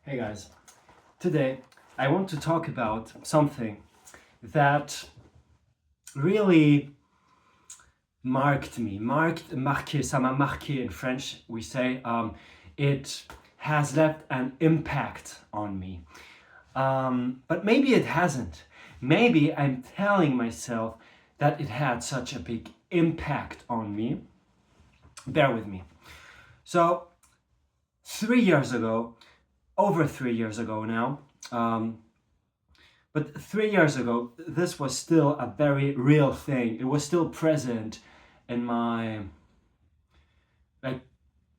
Hey guys, today I want to talk about something that really marked me. Marqué, ça m'a marqué in French, we say. It has left an impact on me. But maybe it hasn't. Maybe I'm telling myself that it had such a big impact on me. Bear with me. So, 3 years ago, over 3 years ago now, but 3 years ago, this was still a very real thing. It was still present in my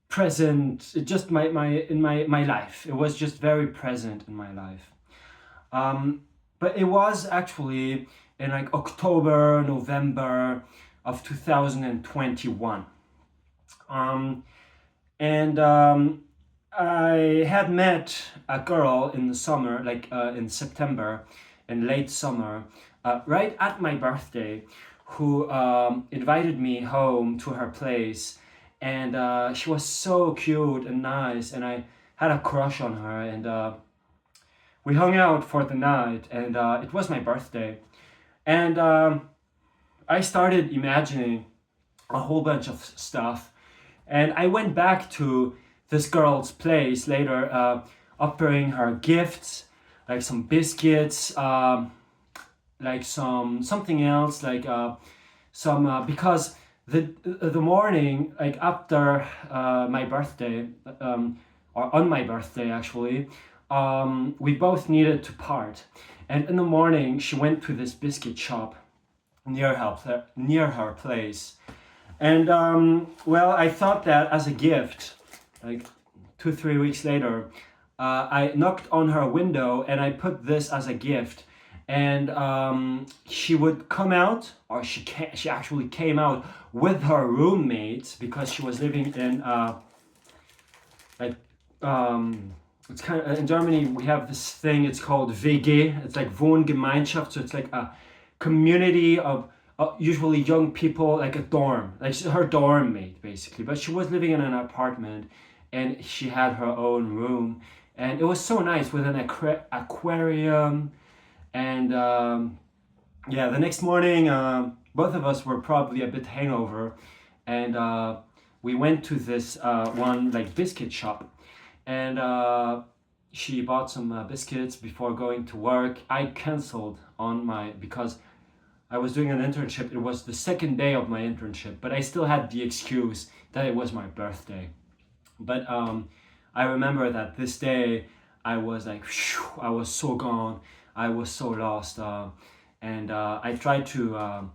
present, just my life. It was just very present in my life. But it was actually in October, November of 2021. I had met a girl in the summer, in September, in late summer, right at my birthday, who invited me home to her place, and she was so cute and nice, and I had a crush on her, and we hung out for the night, and it was my birthday, and I started imagining a whole bunch of stuff, and I went back to this girl's place later, offering her gifts, like some biscuits, like something else, because the morning, like after my birthday, or on my birthday actually, we both needed to part, and in the morning she went to this biscuit shop near her place, and well, I thought that as a gift, like 2-3 weeks later, I knocked on her window and I put this as a gift, and she would come out, or she actually came out with her roommate, because she was living in it's kind of, in Germany we have this thing, it's called WG. It's like Wohngemeinschaft, so it's like a community of usually young people, like a dorm, like her dorm mate basically, but she was living in an apartment and she had her own room, and it was so nice with an aquarium, and yeah, the next morning, both of us were probably a bit hangover, and we went to this one biscuit shop, and she bought some biscuits before going to work. I canceled because I was doing an internship. It was the second day of my internship, but I still had the excuse that it was my birthday. But I remember that this day I was like, whew, I was so gone, I was so lost, and I tried to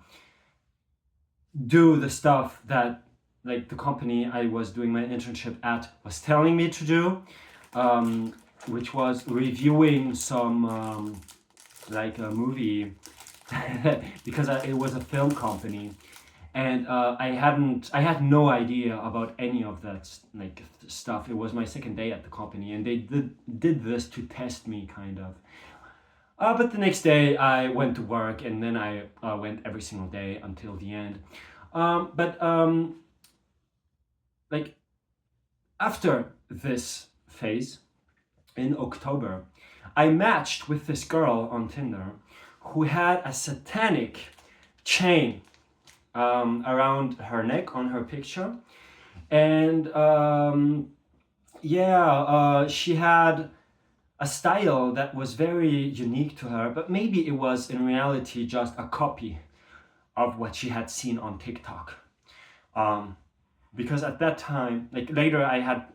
do the stuff that the company I was doing my internship at was telling me to do, which was reviewing some a movie because it was a film company, and I had no idea about any of that stuff. It was my second day at the company, and they did this to test me, kind of. But the next day I went to work, and then I went every single day until the end. After this phase, in October, I matched with this girl on Tinder who had a satanic chain around her neck on her picture, and she had a style that was very unique to her, but maybe it was in reality just a copy of what she had seen on TikTok, because at that time, later, I had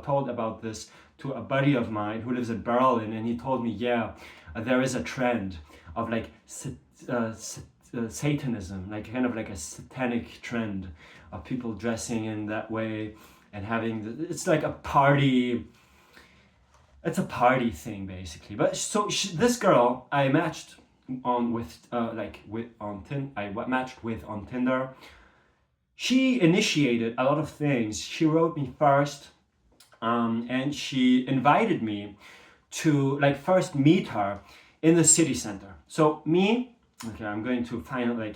told about this to a buddy of mine who lives in Berlin, and he told me, there is a trend of Satanism, kind of like a satanic trend of people dressing in that way and having it's like a party. It's a party thing basically. But so this girl I matched on matched with on Tinder. She initiated a lot of things. She wrote me first, and she invited me to first meet her in the city center. So I'm going to finally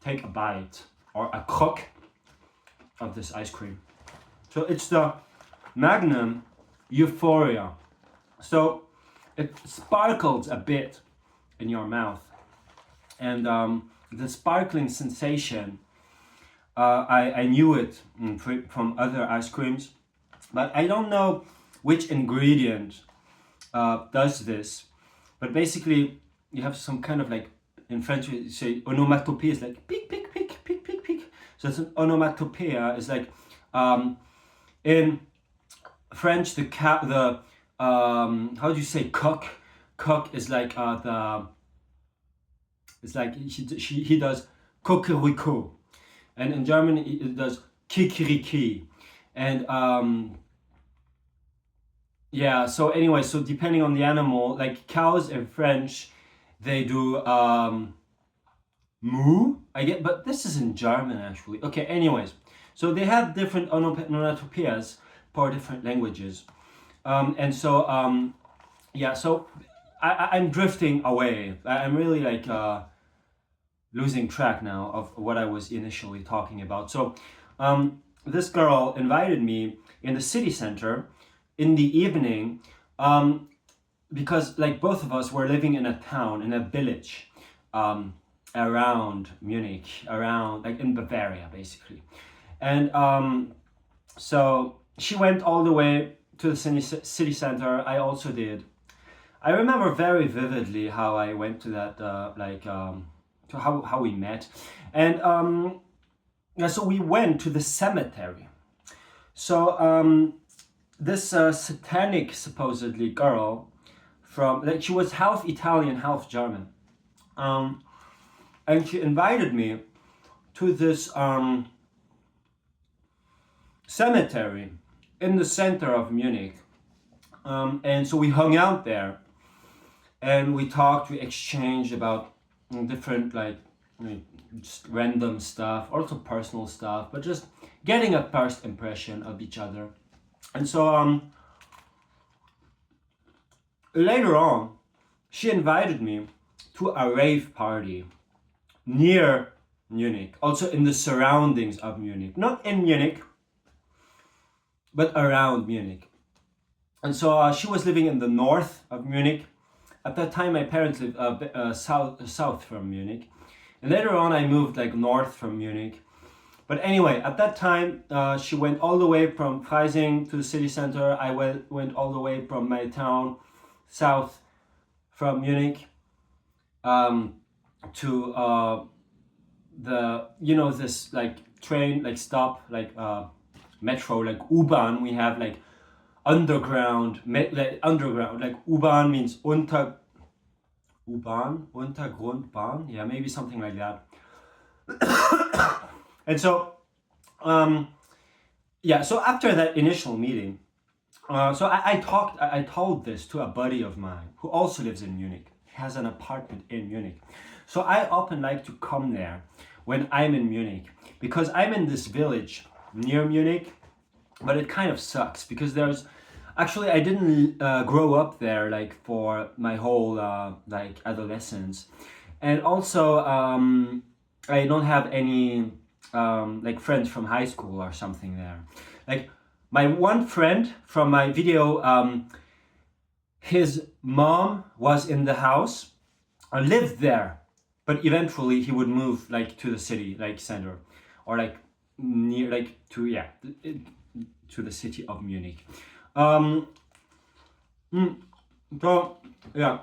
take a bite or a croque of this ice cream. So it's the Magnum euphoria. So it sparkles a bit in your mouth, and the sparkling sensation, I knew it from other ice creams, but I don't know which ingredient does this. But basically, you have some kind of like, in French you say onomatopoeia, is like pick pick pick pick pick pick. So it's an onomatopoeia. It's like in French the how do you say coq? Coq is like it's like he does cocorico, and in German it does kikiriki, and yeah. So anyway, so depending on the animal, like cows in French, they do moo. I get, but this is in German actually. Okay. Anyways, so they have different onomatopoeias for different languages, and so yeah. So I'm drifting away. I'm really like losing track now of what I was initially talking about. So this girl invited me in the city center in the evening, because like both of us were living in a town, in a village, around Munich, around like in Bavaria basically. And so she went all the way to the city center. I also did. I remember very vividly how I went to that to how we met. And yeah, so we went to the cemetery. So this Satanic supposedly girl, from like, she was half Italian, half German, and she invited me to this cemetery in the center of Munich, and so we hung out there, and we talked, we exchanged about different like just random stuff, also personal stuff, but just getting a first impression of each other. And so later on, she invited me to a rave party near Munich, also in the surroundings of Munich, not in Munich, but around Munich. And so she was living in the north of Munich. At that time, my parents lived south from Munich, and later on, I moved like north from Munich. But anyway, at that time, she went all the way from Freising to the city center. I went all the way from my town, south from Munich, to the, you know, this like train, like stop, like metro, like U-Bahn. We have like underground, like underground, like U-Bahn means U-Bahn, Untergrundbahn, yeah, maybe something like that. And so, yeah, so after that initial meeting, so I told this to a buddy of mine who also lives in Munich. He has an apartment in Munich. So I often like to come there when I'm in Munich, because I'm in this village near Munich, but it kind of sucks because there's, actually I didn't grow up there like for my whole like adolescence. And also I don't have any like friends from high school or something there. Like my one friend from my video, his mom was in the house, lived there, but eventually he would move like to the city, like center, or like near, like to, yeah, to the city of Munich. So yeah,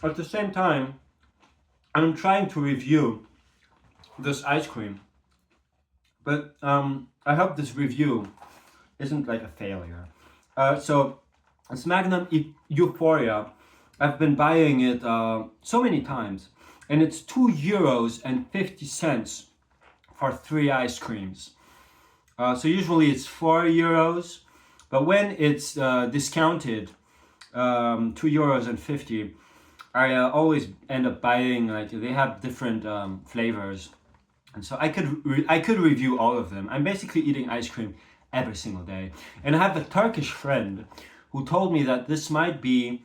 at the same time, I'm trying to review this ice cream, but I hope this review isn't like a failure. So it's Magnum Euphoria. I've been buying it so many times, and it's €2.50 for 3 ice creams. So usually it's €4, but when it's discounted, €2.50, I always end up buying, like, they have different flavors, and so I could review all of them. I'm basically eating ice cream every single day, and I have a Turkish friend who told me that this might be,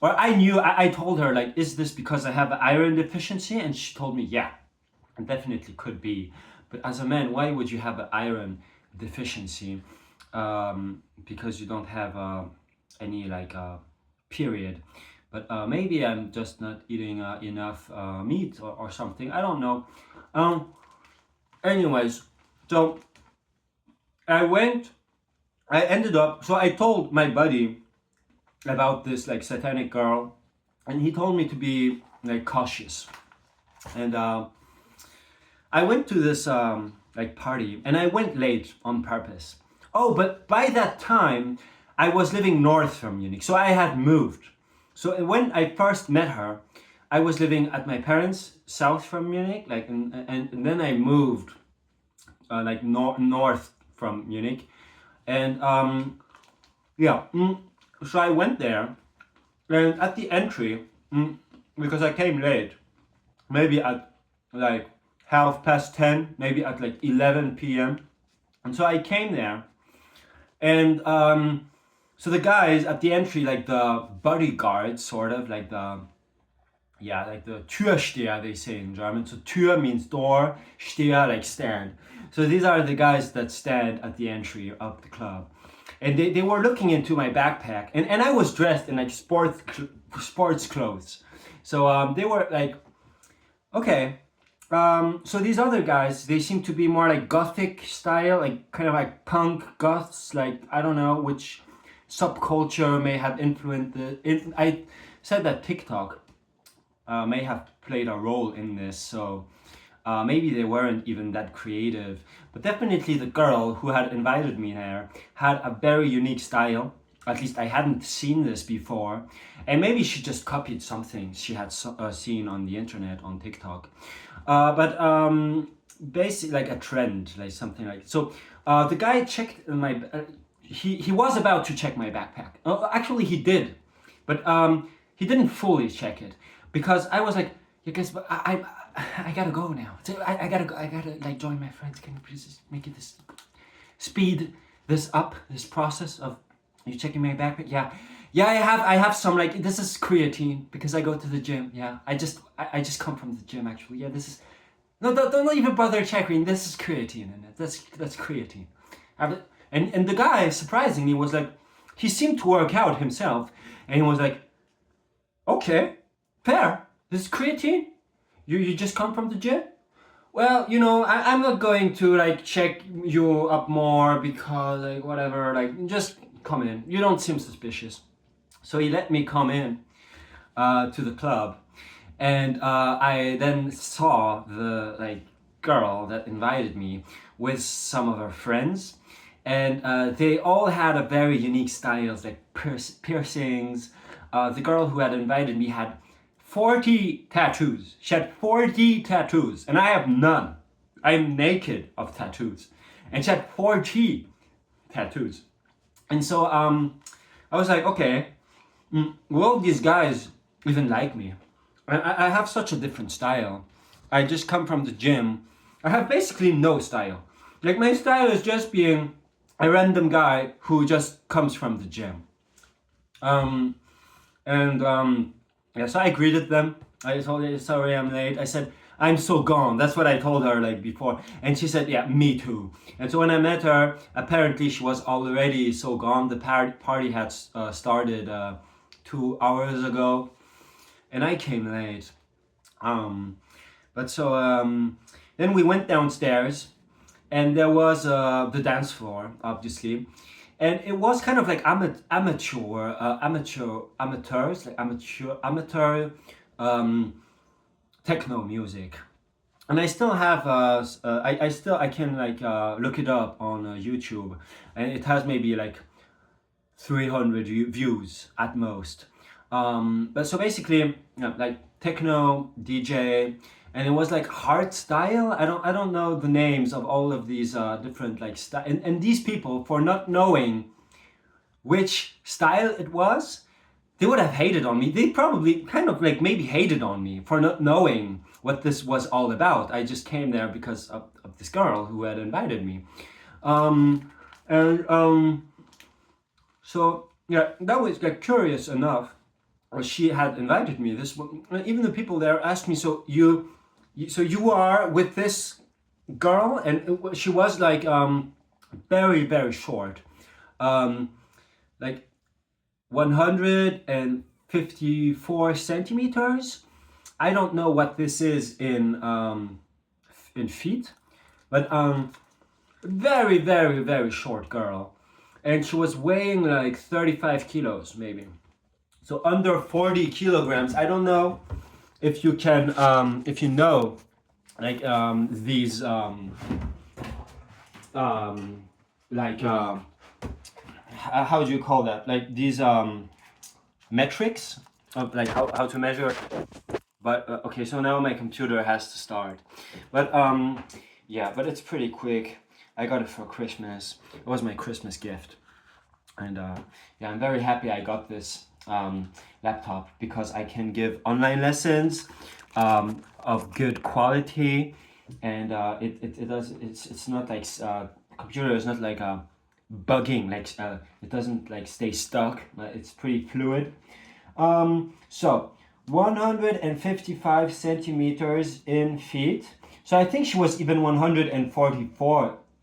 or I told her, like, is this because I have an iron deficiency? And she told me, yeah, it definitely could be. But as a man, why would you have an iron deficiency? Because you don't have any like period. But maybe I'm just not eating enough meat or something. I don't know. Anyways, so I went. I ended up. So I told my buddy about this like satanic girl, and he told me to be like cautious. And I went to this like party, and I went late on purpose. Oh, but by that time, I was living north from Munich, so I had moved. So when I first met her, I was living at my parents' south from Munich, like, and then I moved like north from Munich, and yeah. So I went there, and at the entry, because I came late, maybe at like 10:30, maybe at like 11 p.m. And so I came there, and so the guys at the entry, like the bodyguard, sort of like the, yeah, like the Türsteher, they say in German. So Tür means door, Steher like stand. So these are the guys that stand at the entry of the club. And they were looking into my backpack, and I was dressed in like sports clothes. So they were like, okay. So these other guys, they seem to be more like gothic style, like kind of like punk goths, like I don't know which subculture may have influenced it. I said that TikTok may have played a role in this, so maybe they weren't even that creative. But definitely the girl who had invited me there had a very unique style. At least I hadn't seen this before. And maybe she just copied something she had seen on the internet, on TikTok. But basically like a trend, like something like so. The guy checked my. He was about to check my backpack. Actually, he did, but he didn't fully check it because I was like, "You guys, but I gotta go now. So I gotta like join my friends. Can you please just make it this speed this up, this process of you checking my backpack?" Yeah, I have some like this is creatine because I go to the gym. Yeah, I just come from the gym actually. Yeah, this is no, don't even bother checking. This is creatine in it. That's creatine. And the guy surprisingly was like, he seemed to work out himself, and he was like, okay, fair. This is creatine. You just come from the gym. Well, I'm not going to like check you up more because like whatever. Like just come in. You don't seem suspicious. So he let me come in to the club, and I then saw the like girl that invited me with some of her friends, and they all had a very unique styles, like piercings. The girl who had invited me had 40 tattoos. She had 40 tattoos, and I have none. I'm naked of tattoos, and she had 40 tattoos. And so I was like, okay. Will these guys even like me? I have such a different style. I just come from the gym. I have basically no style. Like my style is just being a random guy who just comes from the gym. Yeah, so I greeted them. I told her, sorry I'm late. I said, I'm so gone. That's what I told her like before. And she said, yeah, me too. And so when I met her, apparently she was already so gone. The party had started 2 hours ago, and I came late. But so then we went downstairs, and there was the dance floor, obviously, and it was kind of like amateur techno music. And I still have I can like look it up on YouTube, and it has maybe like 300 views at most. But so basically, like techno DJ, and it was like hard style. I don't know the names of all of these different like style. And these people, for not knowing which style it was, they would have hated on me. They probably kind of like maybe hated on me for not knowing what this was all about. I just came there because of this girl who had invited me. So yeah, that was like curious enough. She had invited me. Even the people there asked me, so you are with this girl, and she was like very very short, like 154 centimeters. I don't know what this is in feet, but very, very, very short girl, and she was weighing like 35 kilos maybe. So under 40 kilograms. I don't know if you can, if you know, like these, like how do you call that? Like these metrics of like how to measure. But okay, so now my computer has to start. But yeah, but it's pretty quick. I got it for Christmas. It was my Christmas gift, and yeah, I'm very happy I got this laptop because I can give online lessons of good quality, and it's not like computer is not like bugging, like it doesn't like stay stuck. It's pretty fluid. So 155 centimeters in feet. So I think she was even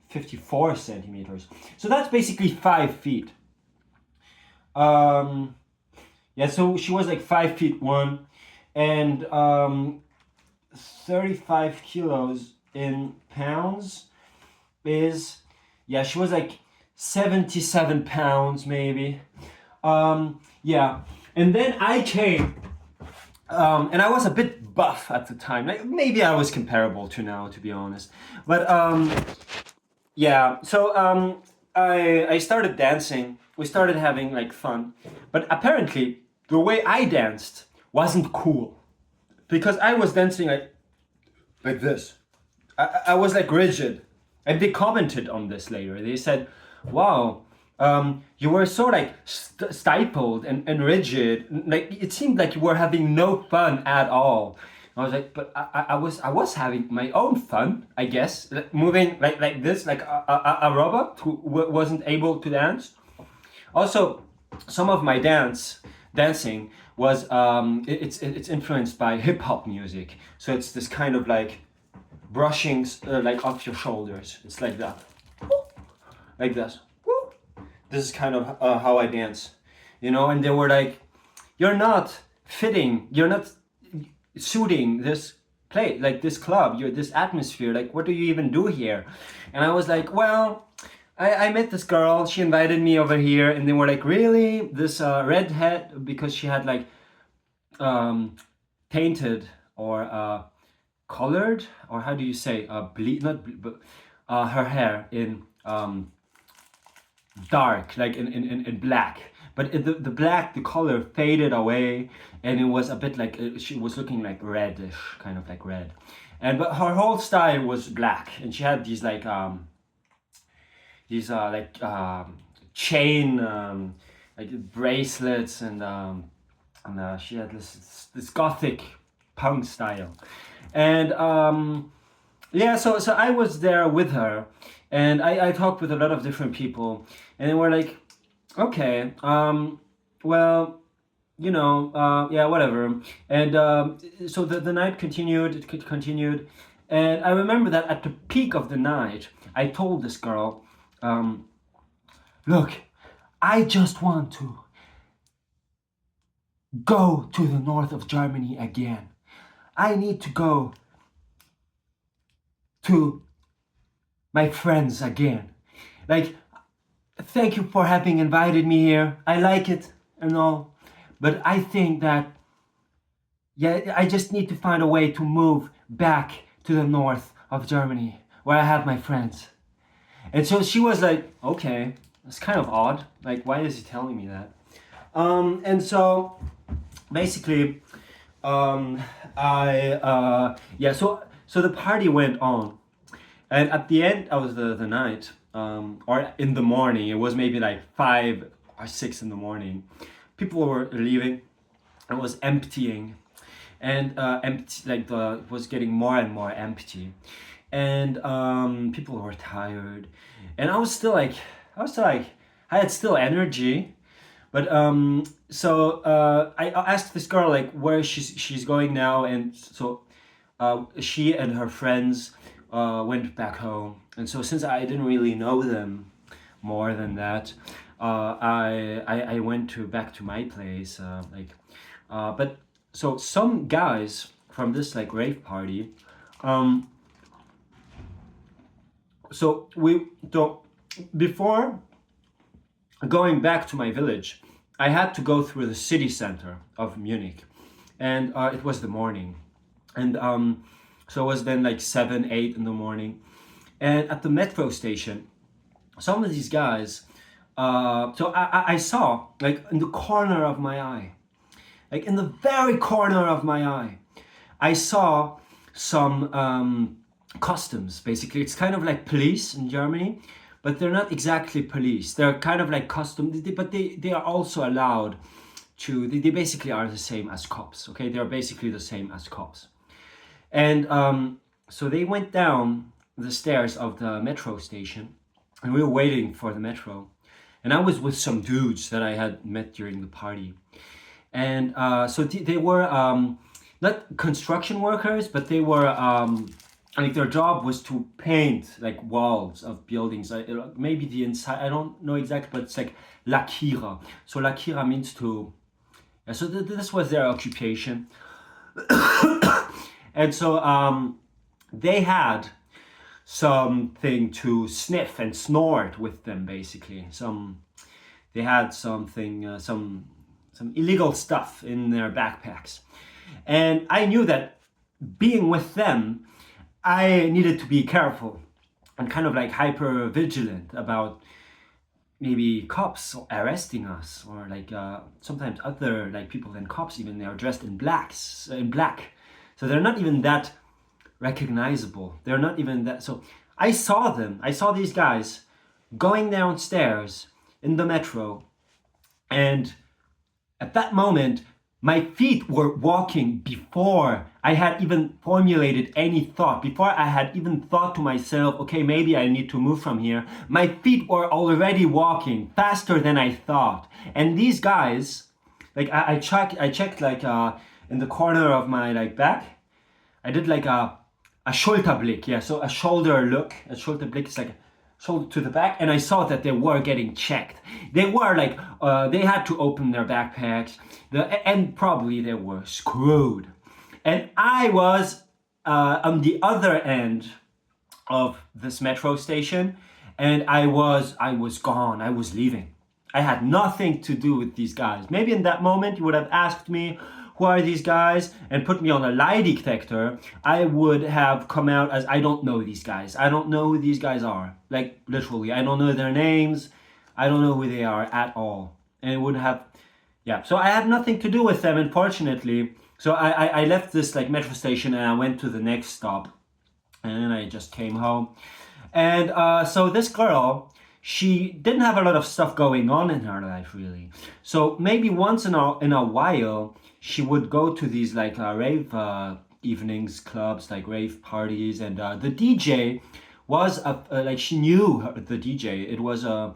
54 centimeters. So that's basically 5 feet. Yeah, so she was like 5'1", and 35 kilos in pounds is, yeah, she was like 77 pounds maybe. Yeah, and then I came, and I was a bit buff at the time. Like maybe I was comparable to now, to be honest. But yeah, so I started dancing. We started having like fun, but apparently the way I danced wasn't cool because I was dancing like this. I was like rigid, and they commented on this later. They said, "Wow, you were so like stifled and rigid. Like it seemed like you were having no fun at all." I was like, "But I was having my own fun, I guess, like, moving like this, like a robot who wasn't able to dance." Also, some of my dancing was it's influenced by hip hop music. So it's this kind of like brushing like off your shoulders. It's like that, like this. This is kind of how I dance, you know. And they were like, "You're not fitting. You're not suiting this play, like this club. You're this atmosphere. Like, what do you even do here?" And I was like, "Well, I met this girl, she invited me over here," and they were like, "Really? This redhead?" Because she had like painted or colored, or how do you say, not but her hair in dark, like in black. But the black, the color faded away, and it was a bit like, she was looking like reddish, kind of like red. And but her whole style was black, and she had these like chain like bracelets, and she had this gothic punk style, and yeah, so I was there with her, and I talked with a lot of different people, and they were like, "Okay, well, you know, yeah, whatever." And so the night continued, it continued, and I remember that at the peak of the night, I told this girl, "Look, I just want to go to the north of Germany again. I need to go to my friends again. Like, thank you for having invited me here. I like it and all, but I think that, yeah, I just need to find a way to move back to the north of Germany where I have my friends." And so she was like, "Okay, it's kind of odd. Like, why is he telling me that?" And so basically, yeah, so the party went on, and at the end of the night, or in the morning, it was maybe like 5 or 6 in the morning. People were leaving. It was emptying, and empty, like it was getting more and more empty, and people were tired, and I was still like, I had still energy, but so I asked this girl like where she's going now, and so she and her friends went back home, and so since I didn't really know them more than that, I went back to my place. But so some guys from this like rave party. Um, so before going back to my village, I had to go through the city center of Munich, and it was the morning, and so it was then like 7, 8 in the morning, and at the metro station, some of these guys. I saw like in the corner of my eye, like in the very corner of my eye, I saw some customs. Basically, it's kind of like police in Germany, but they're not exactly police. They're kind of like but they are also allowed to. They basically are the same as cops. Okay, they are basically the same as cops. And so they went down the stairs of the metro station, and we were waiting for the metro. And I was with some dudes that I had met during the party. And so they were not construction workers, but they were like their job was to paint like walls of buildings. Maybe the inside, I don't know exactly, but it's like lackierer. So lackierer means to, yeah, so this was their occupation. And so they had something to sniff and snort with them, basically. They had something, some illegal stuff in their backpacks, and I knew that being with them, I needed to be careful and kind of like hyper vigilant about maybe cops arresting us, or like sometimes other like people than cops even, they are dressed in black, so they're not even that recognizable. They're not even that. So I saw them. I saw these guys going downstairs in the metro, and at that moment, my feet were walking before I had even formulated any thought, before I had even thought to myself, okay, maybe I need to move from here. My feet were already walking faster than I thought. And these guys, like I checked like in the corner of my like back, I did like a Schulterblick, yeah, so a shoulder look. A Schulterblick is like shoulder to the back, and I saw that they were getting checked. They were like, they had to open their backpacks, and probably they were screwed. And I was on the other end of this metro station, and I was gone. I was leaving. I had nothing to do with these guys. Maybe in that moment you would have asked me, who are these guys, and put me on a lie detector, I would have come out as, I don't know these guys. I don't know who these guys are. Like, literally, I don't know their names. I don't know who they are at all. And it would have, yeah. So I had nothing to do with them, unfortunately. So I left this like metro station, and I went to the next stop. And then I just came home. And so this girl, she didn't have a lot of stuff going on in her life, really. So maybe once in a while, she would go to these like rave evenings, clubs, like rave parties, and the DJ was like, she knew the DJ. It was a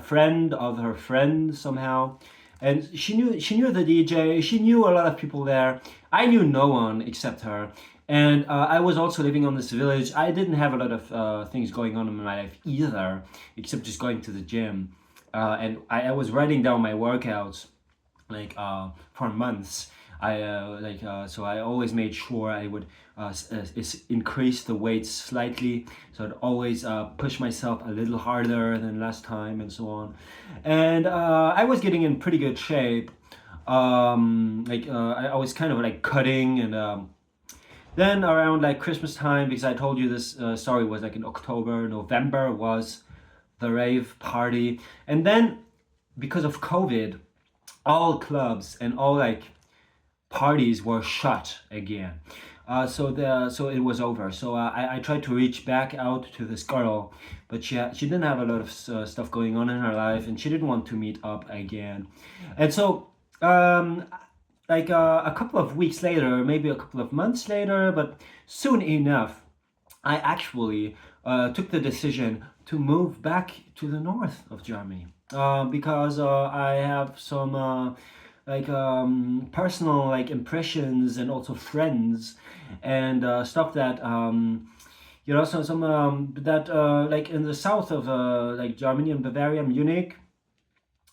friend of her friend somehow, and she knew the DJ. She knew a lot of people there. I knew no one except her. And I was also living on this village. I didn't have a lot of things going on in my life either, except just going to the gym. And I was writing down my workouts like for months. So I always made sure I would increase the weights slightly. So I'd always push myself a little harder than last time, and so on. And I was getting in pretty good shape. I was kind of like cutting, and then around like Christmas time, because I told you this story was like in October, November was the rave party. And then because of COVID, all clubs and all like parties were shut again. So it was over. So I tried to reach back out to this girl, but she didn't have a lot of stuff going on in her life, and she didn't want to meet up again. And so a couple of weeks later, maybe a couple of months later, but soon enough, I actually took the decision to move back to the north of Germany, because I have some personal like impressions, and also friends and stuff that some that like in the south of like Germany and Bavaria, Munich,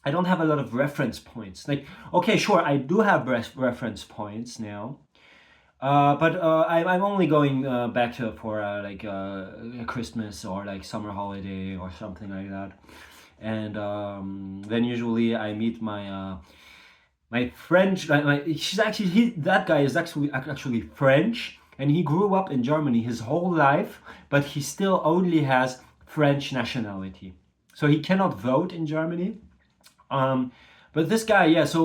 I don't have a lot of reference points. Like, okay, sure, I do have reference points now. But I'm only going back to for like Christmas or like summer holiday or something like that. And then usually I meet my French. She's actually that guy is actually French, and he grew up in Germany his whole life, but he still only has French nationality, so he cannot vote in Germany. Um, but this guy, yeah, so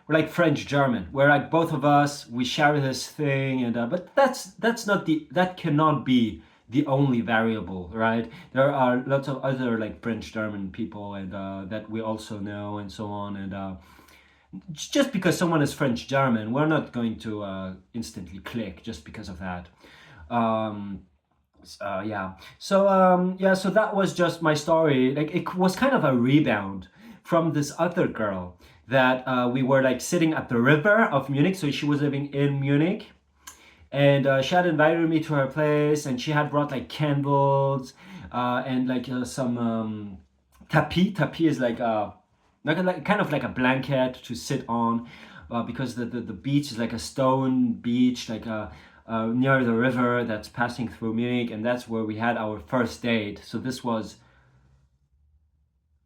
we're like French German. We're like both of us. We share this thing, and but that's not that cannot be the only variable, right? There are lots of other like French German people, and that we also know, and so on. And just because someone is French German, we're not going to instantly click just because of that. Um, yeah. So that was just my story. Like it was kind of a rebound from this other girl that we were like sitting at the river of Munich. So she was living in Munich, and she had invited me to her place, and she had brought like candles and like some tapis. Tapis is like kind of like a blanket to sit on, because the beach is like a stone beach, like near the river that's passing through Munich, and that's where we had our first date. So this was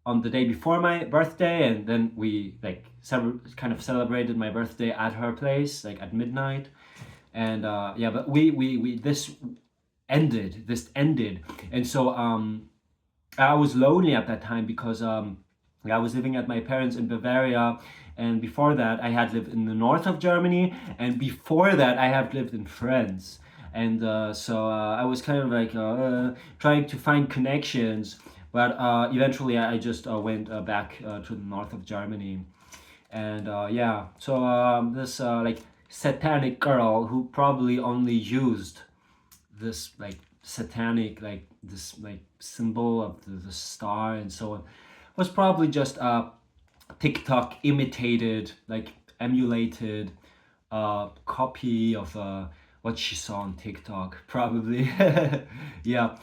on the day before my birthday, and then we like kind of celebrated my birthday at her place, like at midnight. And yeah, but we this ended, and so I was lonely at that time because I was living at my parents in Bavaria, and before that I had lived in the north of Germany, and before that I had lived in France. And I was kind of like trying to find connections, but eventually I just went back to the north of Germany. And yeah, so this like satanic girl who probably only used this like satanic, like this like symbol of the star and so on, was probably just a TikTok imitated, like emulated copy of what she saw on TikTok, probably. Yeah.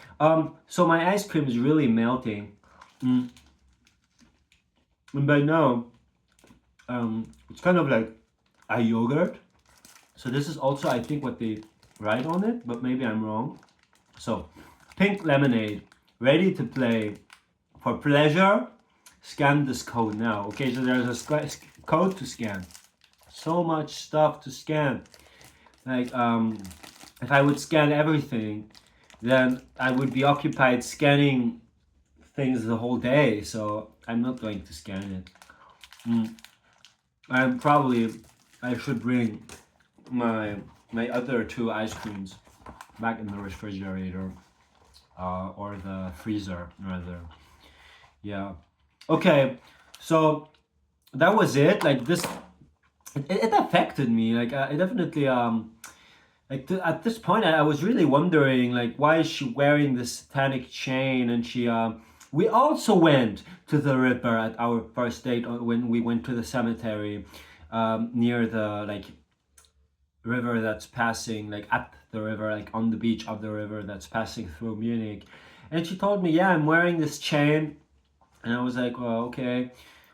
So my ice cream is really melting. And by now, it's kind of like a yogurt. So this is also, I think, what they write on it, but maybe I'm wrong. So, pink lemonade, ready to play. For pleasure, scan this code now. Okay, so there's a code to scan. So much stuff to scan. Like, if I would scan everything, then I would be occupied scanning things the whole day. So I'm not going to scan it. I should bring my other two ice creams back in the refrigerator, or the freezer rather. Yeah. Okay. So that was it. Like this, it affected me. Like it definitely at this point I was really wondering like why is she wearing this satanic chain, and she we also went to the river at our first date when we went to the cemetery near the like river that's passing, like at the river, like on the beach of the river that's passing through Munich. And she told me, yeah, I'm wearing this chain. And I was like, well, okay,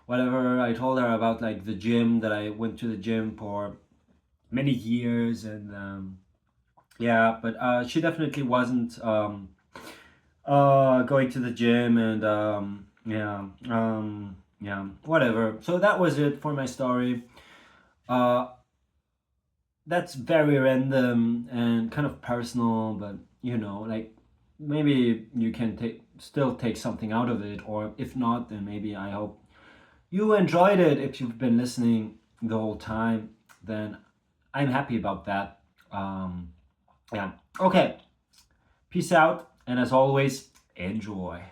whatever. I told her about like the gym, that I went to the gym for many years, and yeah, but she definitely wasn't going to the gym, and yeah, whatever. So that was it for my story. Uh, that's very random and kind of personal, but like maybe you can still take something out of it, or if not, then maybe I hope you enjoyed it. If you've been listening the whole time, then I'm happy about that. Yeah. Okay. Peace out, and as always, enjoy.